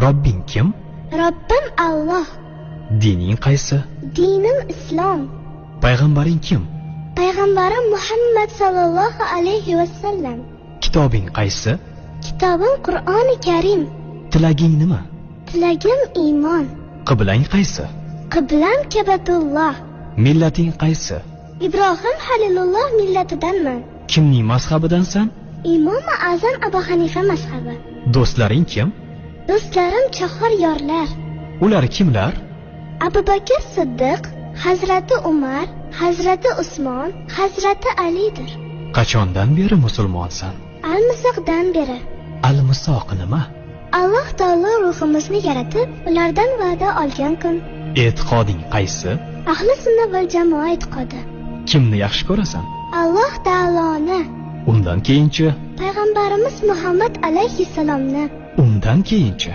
Robbing kim? Robbim Alloh. Dining qaysi? Dinim Islom. Payg'ambaring kim? Payg'ambarim Muhammad sallallohu alayhi vasallam. Kitobing qaysi? Kitobim Qur'oni Karim. Tilaging nima? Tilagim iymon. Qiblang qaysi? Qiblam Ka'batulloh. Millating qaysi? Ibrohim Halilulloh millatidanman. Kimning mazhabidansan? Imom Azam Abu Hanifa mazhabi. Do'stlaring kim? Do'stlarim chahor yorlar. Ular kimlar? Abu Bakr Siddiq, Hazrati Umar, Hazrati Usmon, Hazrati Alidir. Qachondan beri musulmonsan? Al-Misoqdan beri. Al-Misoq nima? Alloh taolo ruhimizni yaratib, ulardan va'da olgan kun. E'tiqoding qaysi? Ahli sunna va jamoa e'tiqodi. Kimni yaxshi ko'rasan? Alloh taoloni. Undan keyinchi? Payg'ambarimiz Muhammad alayhissalomni. Undan keyinchi?